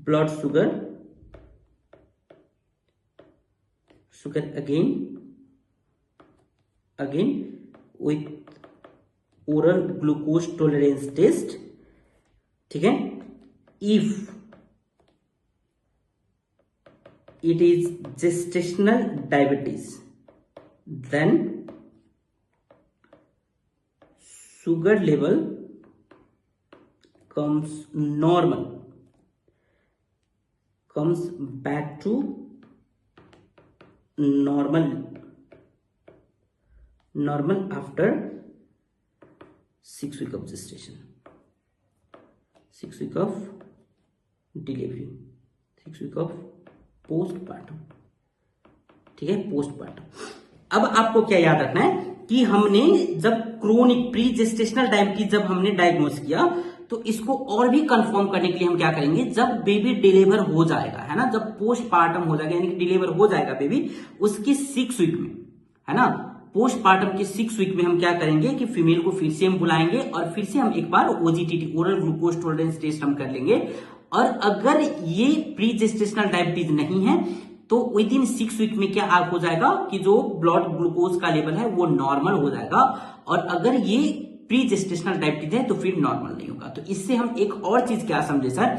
blood sugar again with oral glucose tolerance test। ठीक है, if it is gestational diabetes then sugar level comes back to normal after 6 weeks of gestation, 6 weeks of delivery, 6 weeks of postpartum। ठीक है, postpartum. अब आपको क्या याद रखना है कि हमने जब क्रोनिक प्री जेस्टेशनल डायबिटीज जब हमने डायग्नोस किया तो इसको और भी कंफर्म करने के लिए हम क्या करेंगे, जब बेबी डिलीवर हो जाएगा, है ना, जब पोस्टपार्टम हो जाएगा यानी कि डिलीवर हो जाएगा बेबी, उसकी 6 वीक में, है ना, पोस्टपार्टम के 6 वीक में हम क्या करेंगे कि फीमेल को फिर से हम बुलाएंगे और फिर से हम एक बार OGTT oral glucose tolerance test हम कर लेंगे। और अगर ये प्री जेस्टेशनल डायबिटीज नहीं है तो विद इन 6 वीक में क्या हो जाएगा कि जो ब्लड ग्लूकोज का लेवल है वो नॉर्मल हो जाएगा, और अगर ये प्री जेस्टेशनल डायबिटीज है तो फिर नॉर्मल नहीं होगा। तो इससे हम एक और चीज क्या समझे सर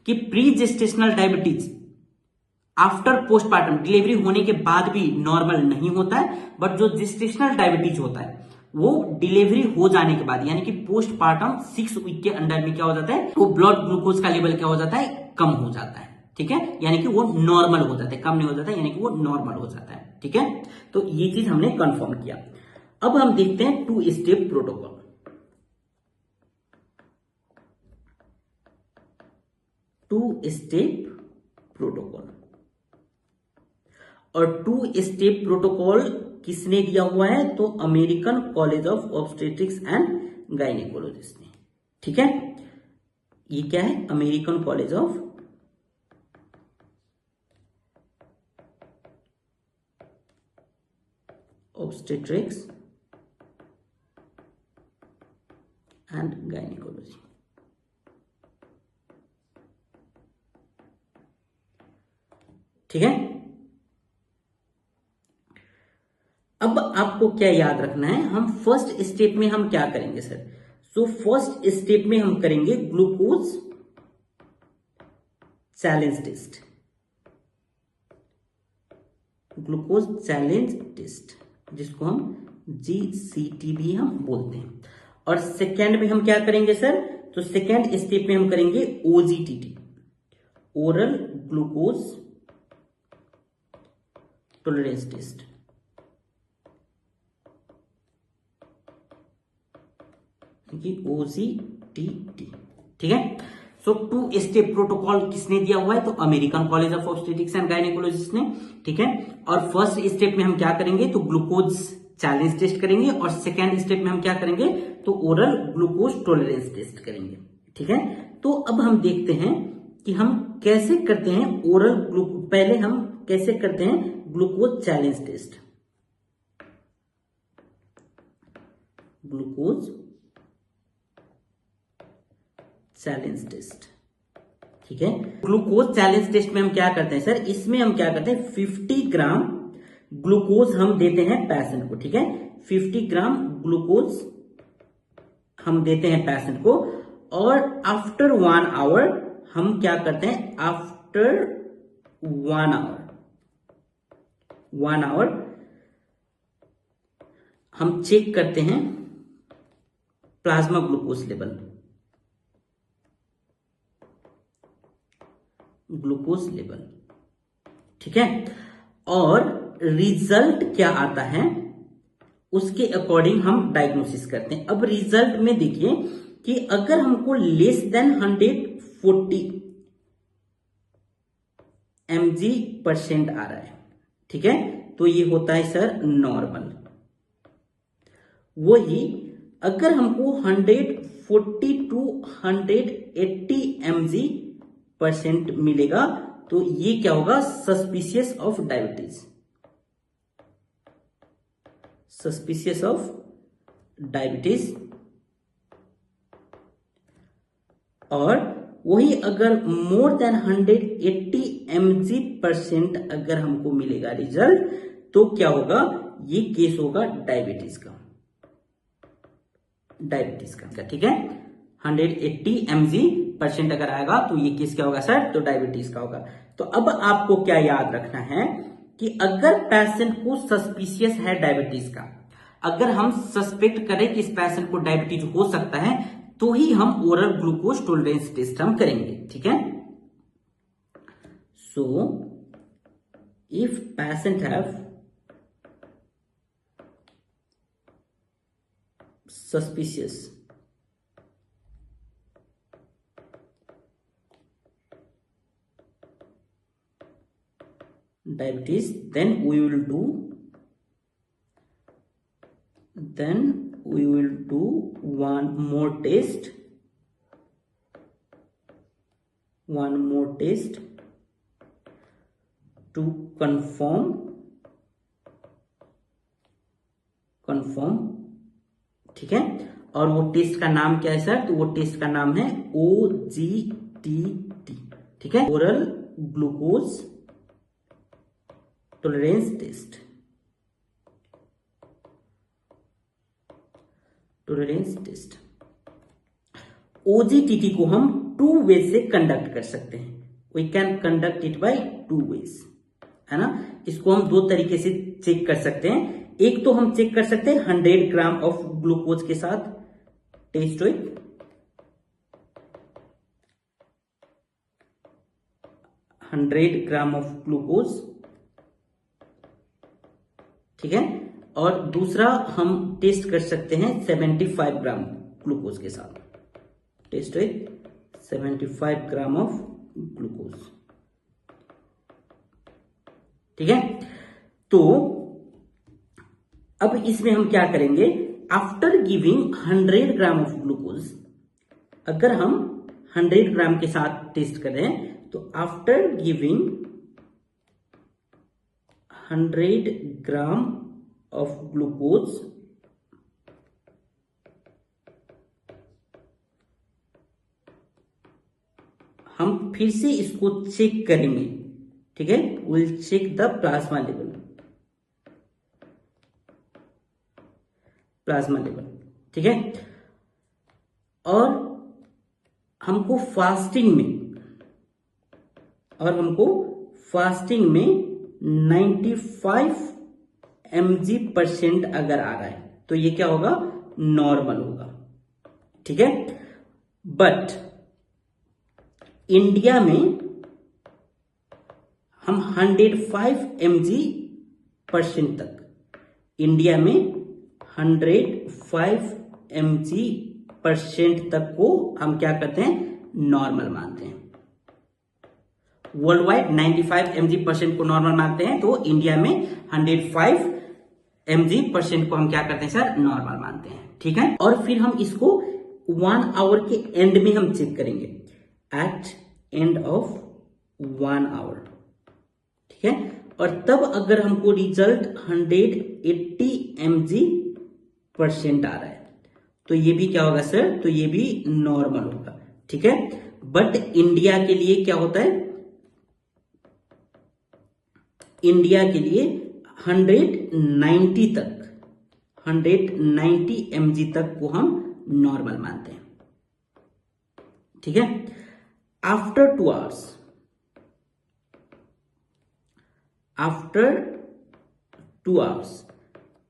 कि pre gestational diabetes after postpartum delivery होने के बाद भी नॉर्मल नहीं होता है, बट जो जेस्टेशनल डायबिटीज होता है वो डिलीवरी हो जाने के बाद यानी कि पोस्टपार्टम 6 वीक के अंडर में क्या हो जाता है, वो ब्लड ग्लूकोज का लेवल क्या हो जाता है, कम हो जाता है। ठीक है, यानी कि वो नॉर्मल हो जाता है, कम नहीं हो जाता है, यानी कि वो नॉर्मल हो जाता है। ठीक है, तो ये चीज हमने कंफर्म किया। अब हम देखते हैं 2 स्टेप प्रोटोकॉल। और 2 स्टेप प्रोटोकॉल किसने दिया हुआ है, तो American college of obstetrics and gynaecologist ने। ठीक है, ये क्या है, American college of obstetrics and gynaecology. ठीक है, अब आपको क्या याद रखना है, हम फर्स्ट स्टेप में हम क्या करेंगे सर, सो फर्स्ट स्टेप में हम करेंगे glucose challenge test, glucose challenge test जिसको हम GCT भी हम बोलते हैं। और सेकेंड में हम क्या करेंगे सर, तो सेकेंड स्टेप में हम करेंगे OGTT oral glucose tolerance test. OGTT। ठीक है, सो 2 स्टेप प्रोटोकॉल किसने दिया हुआ है, तो American college of obstetrics and gynaecologist ने। ठीक है, और फर्स्ट स्टेप में हम क्या करेंगे, तो ग्लूकोज चैलेंज टेस्ट करेंगे, और सेकेंड स्टेप में हम क्या करेंगे, तो ओरल ग्लूकोज टॉलरेंस टेस्ट करेंगे। ठीक है, तो अब हम देखते हैं कि हम कैसे करते हैं पहले हम कैसे करते हैं glucose challenge test. Glucose challenge test. ठीक है, ग्लूकोज चैलेंज टेस्ट में हम क्या करते हैं सर, इसमें हम क्या करते हैं 50 ग्राम ग्लूकोज हम देते हैं पेशेंट को। ठीक है, 50 ग्राम ग्लूकोज हम देते हैं पेशेंट को, और आफ्टर 1 आवर हम क्या करते हैं, आफ्टर 1 आवर हम चेक करते हैं plasma glucose level, glucose level, ठीक है। और रिजल्ट क्या आता है उसके अकॉर्डिंग हम डायग्नोसिस करते हैं। अब रिजल्ट में देखिए कि अगर हमको लेस देन 140 mg% आ रहा है, ठीक है, तो ये होता है सर नॉर्मल। वही अगर हमको 140 to 180 mg% मिलेगा तो ये क्या होगा, suspicious of diabetes, suspicious of diabetes. और वही अगर मोर देन 180 mg% अगर हमको मिलेगा रिजल्ट तो क्या होगा, ये केस होगा डायबिटीज का, डायबिटीज का, ठीक है। 180 mg% अगर आएगा तो ये केस क्या होगा सर, तो डायबिटीज का होगा। तो अब आपको क्या याद रखना है कि अगर पेशेंट को सस्पिशियस है डायबिटीज का, अगर हम सस्पेक्ट करें कि इस पेशेंट को डायबिटीज हो सकता है तो ही हम ओरल ग्लूकोज टॉलरेंस टेस्ट हम करेंगे, ठीक है। So if patient have suspicious diabetes, then we will do one more test to confirm, ठीक है। और वो टेस्ट का नाम क्या है सर, तो वो टेस्ट का नाम है OGTT, ठीक है, oral glucose tolerance test, tolerance test. OGTT को हम 2 वे से कंडक्ट कर सकते हैं, we can conduct it by 2 ways, है ना। इसको हम 2 तरीके से चेक कर सकते हैं। एक तो हम चेक कर सकते हैं 100 ग्राम ऑफ ग्लूकोज के साथ test with 100 gram of glucose, ठीक है। और दूसरा हम टेस्ट कर सकते हैं 75 ग्राम ग्लूकोज के साथ, test with 75 gram of glucose, ठीक है। तो अब इसमें हम क्या करेंगे, after giving 100 gram of glucose, अगर हम 100 ग्राम के साथ टेस्ट कर रहे हैं तो after giving 100 gram of glucose हम फिर से इसको चेक करेंगे, ठीक है। Will check the plasma level, plasma level, ठीक है। और हमको फास्टिंग में 95 mg% अगर आ रहा है तो ये क्या होगा, नॉर्मल होगा, ठीक है। बट इंडिया में हम 105 mg% तक, इंडिया में 105 mg% तक को हम क्या करते हैं, नॉर्मल मानते हैं। वर्ल्ड वाइड 95 mg% को नॉर्मल मानते हैं, तो इंडिया में 105 mg% को हम क्या करते हैं सर, नॉर्मल मानते हैं, ठीक है। और फिर हम इसको 1 आवर के एंड में हम चेक करेंगे, एट एंड ऑफ 1 आवर, ठीक है। और तब अगर हमको रिजल्ट 180 mg% आ रहा है तो ये भी क्या होगा सर, तो ये भी नॉर्मल होगा, ठीक है। बट इंडिया के लिए क्या होता है, इंडिया के लिए 190 mg तक को हम नॉर्मल मानते हैं, ठीक है। आफ्टर 2 आवर्स, आफ्टर 2 आवर्स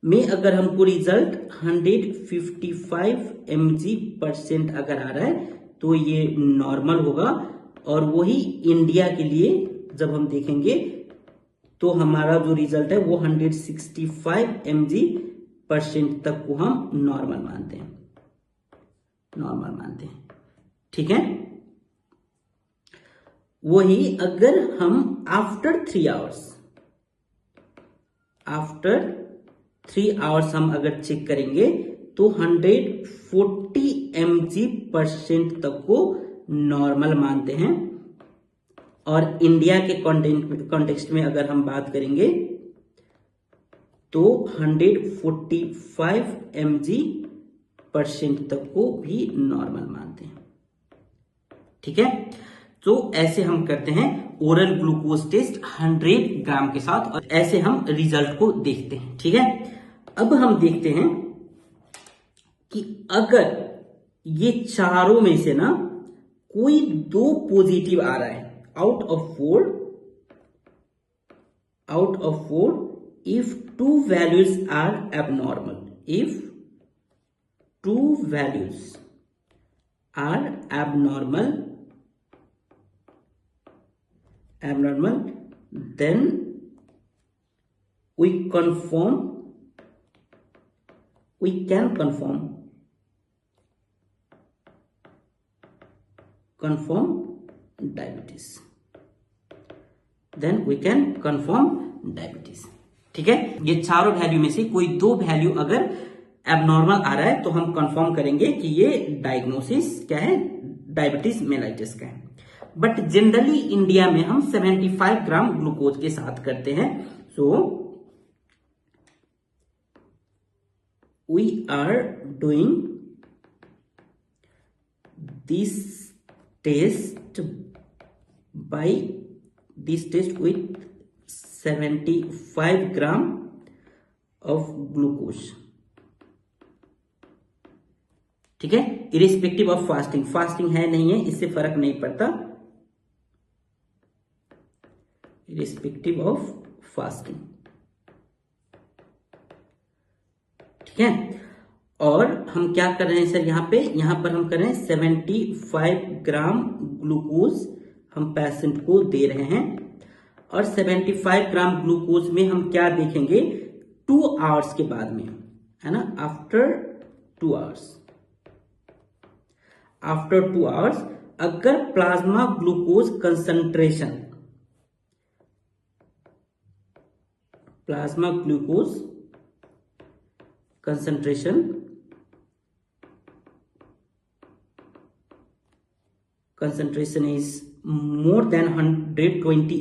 में अगर हमको रिजल्ट 155 mg% अगर आ रहा है तो ये नॉर्मल होगा। और वही इंडिया के लिए जब हम देखेंगे तो हमारा जो रिजल्ट है वो 165 mg% तक को हम नॉर्मल मानते हैं, ठीक है। वही अगर हम आफ्टर 3 आवर्स हम अगर चेक करेंगे तो 140 mg% तक को नॉर्मल मानते हैं। और इंडिया के कॉन्टेक्स्ट में अगर हम बात करेंगे तो 145 mg% तक को भी नॉर्मल मानते हैं, ठीक है। तो ऐसे हम करते हैं ओरल ग्लूकोज टेस्ट 100 ग्राम के साथ और ऐसे हम रिजल्ट को देखते हैं, ठीक है। अब हम देखते हैं कि अगर ये चारों में से ना कोई 2 पॉजिटिव आ रहा है out of 4 if 2 values are abnormal, then we can confirm diabetes, ठीक है। ये चारों वैल्यू में से कोई 2 वैल्यू अगर एबनॉर्मल आ रहा है तो हम कंफर्म करेंगे कि ये डायग्नोसिस क्या है, डायबिटीज मेलाइटिस का है। बट जनरली इंडिया में हम 75 ग्राम ग्लूकोज के साथ करते हैं। So we are doing this test with 75 gram of glucose, ठीक है। इरिस्पेक्टिव ऑफ फास्टिंग है नहीं है इससे फर्क नहीं पड़ता, इरिस्पेक्टिव ऑफ फास्टिंग, ठीक है। और हम क्या कर रहे हैं सर, यहां पर हम कर रहे हैं 75 ग्राम ग्लूकोज हम पेशेंट को दे रहे हैं। और 75 ग्राम ग्लूकोज में हम क्या देखेंगे 2 आवर्स के बाद में, है ना, आफ्टर 2 आवर्स अगर plasma glucose concentration is more than 120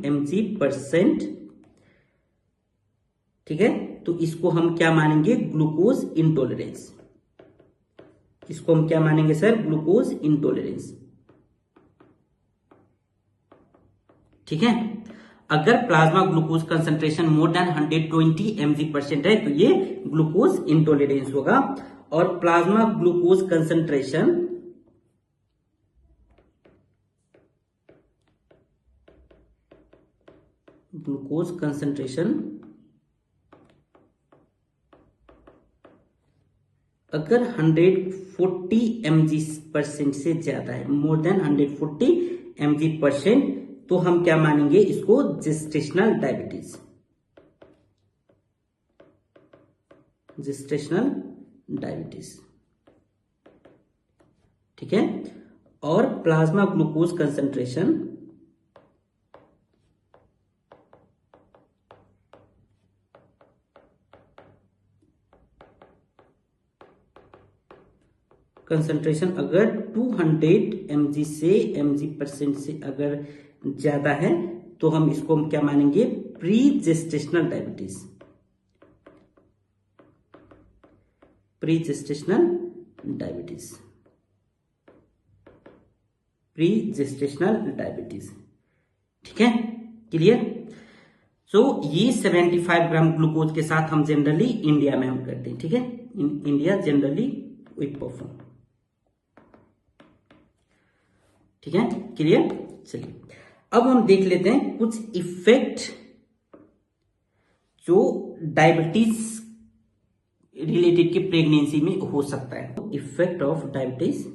mg%, ठीक है। तो इसको हम क्या मानेंगे, ग्लूकोज इंटॉलरेंस। इसको हम क्या मानेंगे सर, ग्लूकोज इंटॉलरेंस, ठीक है। अगर plasma glucose concentration more than 120 mg% है तो ये ग्लूकोज इंटॉलरेंस होगा। और प्लाज्मा ग्लूकोज कंसंट्रेशन अगर 140 mg% से ज्यादा है, मोर देन 140 mg%, तो हम क्या मानेंगे इसको, जेस्टेशनल डायबिटीज, ठीक है। और प्लाज्मा ग्लूकोज कंसंट्रेशन अगर 200 mg% से अगर ज्यादा है तो हम इसको क्या मानेंगे, प्री जेस्टेशनल डायबिटीज, ठीक है, क्लियर। सो ये 75 ग्राम ग्लूकोज के साथ हम जनरली इंडिया में हम करते हैं, ठीक है। In India generally we perform, ठीक है, क्लियर। चलिए अब हम देख लेते हैं कुछ इफेक्ट जो डायबिटीज रिलेटेड के प्रेगनेंसी में हो सकता है। Effect of diabetes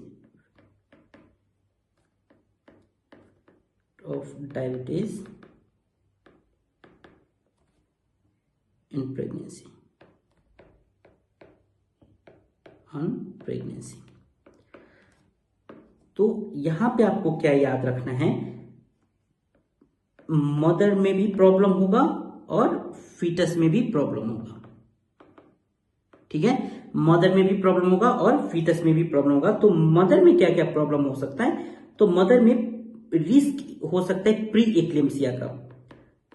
in pregnancy, on pregnancy. तो यहां पे आपको क्या याद रखना है, मदर में भी प्रॉब्लम होगा और फीटस में भी प्रॉब्लम होगा। ठीक है, मदर में भी प्रॉब्लम होगा और फीटस में भी प्रॉब्लम होगा। तो मदर में क्या क्या प्रॉब्लम हो सकता है, तो मदर में रिस्क हो सकता है प्री एक्लेम्सिया का,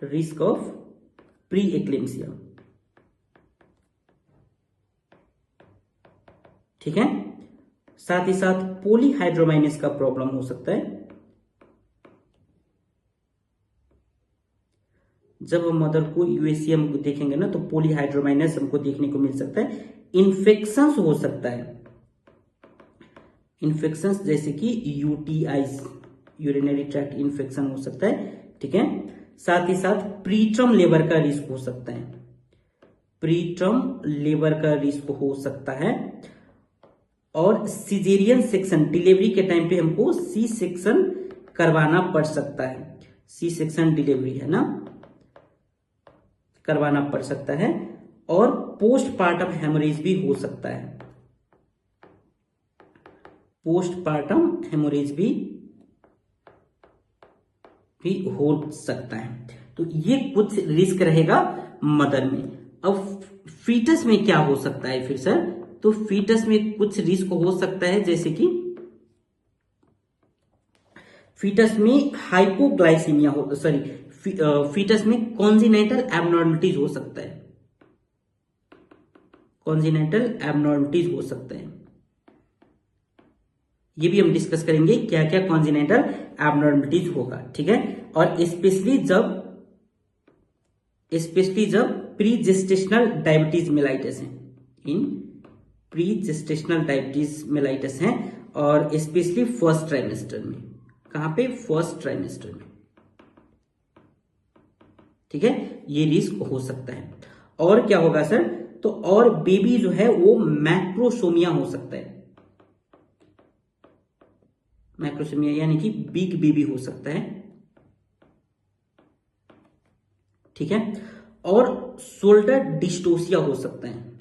रिस्क ऑफ प्री एक्लेम्सिया। ठीक है, साथ ही साथ पॉलीहाइड्रोमाइनस का प्रॉब्लम हो सकता है। जब हम मदर को यूएसीएम देखेंगे ना, तो पॉलीहाइड्रोमाइनस हमको देखने को मिल सकता है। इन्फेक्शंस हो सकता है, इन्फेक्शंस जैसे कि यूटीआईज, यूरिनरी ट्रैक्ट इन्फेक्शन हो सकता है। ठीक है, साथ ही साथ प्रीटर्म लेबर का रिस्क हो सकता है, प्रीटर्म लेबर का रिस्क हो सकता है। और सिजेरियन सेक्शन, डिलीवरी के टाइम पे हमको सी सेक्शन करवाना पड़ सकता है, सी सेक्शन डिलीवरी है ना, करवाना पड़ सकता है। और पोस्टपार्टम हेमोरेज भी हो सकता है, पोस्टपार्टम हेमोरेज भी हो सकता है। तो ये कुछ रिस्क रहेगा मदर में। अब फीटस में क्या हो सकता है फिर सर, तो फीटस में कुछ रिस्क हो सकता है, जैसे कि फीटस में हाइपोग्लाइसीमिया हो, सॉरी, फीटस में कॉन्जिनेटल एबनॉर्मलिटीज हो सकता है, कॉन्जिनेटल एबनॉर्मलिटीज हो सकता है। ये भी हम डिस्कस करेंगे क्या क्या कॉन्जिनेटल एबनॉर्मलिटीज होगा। ठीक है, और स्पेशली जब प्री जेस्टेशनल डायबिटीज मेलाइटस है, इन प्री जेस्टेशनल डायबिटीज मेलाइटस है, और स्पेशली फर्स्ट ट्राइमेस्टर में। कहां पे, फर्स्ट ट्राइमेस्टर में। ठीक है, ये रिस्क हो सकता है। और क्या होगा सर, तो और बेबी जो है वो मैक्रोसोमिया हो सकता है, मैक्रोसोमिया यानी कि बिग बेबी हो सकता है। ठीक है, और शोल्डर डिस्टोसिया हो सकता है,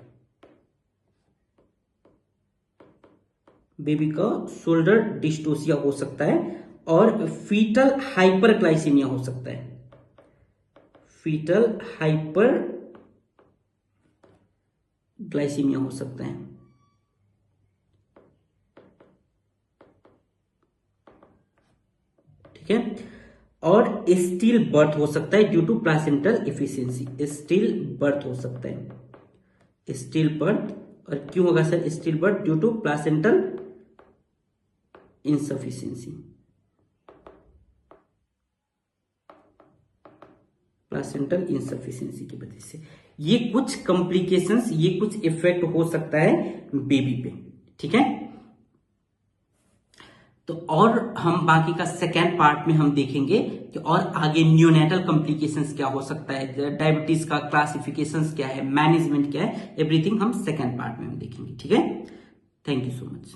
बेबी का शोल्डर डिस्टोसिया हो सकता है। और फीटल हाइपरग्लाइसीमिया हो सकता है, फीटल हाइपर ग्लाइसीमिया हो सकता है। ठीक है, और स्टील बर्थ हो सकता है due to placental efficiency, still birth हो सकता है, स्टील बर्थ। और क्यों होगा सर still birth, due to placental insufficiency, placental insufficiency की वजह से। ये कुछ कॉम्प्लिकेशंस, ये कुछ इफेक्ट हो सकता है बेबी पे। ठीक है, तो और हम बाकी का सेकेंड पार्ट में हम देखेंगे कि और आगे न्यूनेटल कॉम्प्लिकेशंस क्या हो सकता है, डायबिटीज का क्लासिफिकेशंस क्या है, मैनेजमेंट क्या है, एवरीथिंग हम सेकेंड पार्ट में हम देखेंगे। ठीक है, थैंक यू सो मच।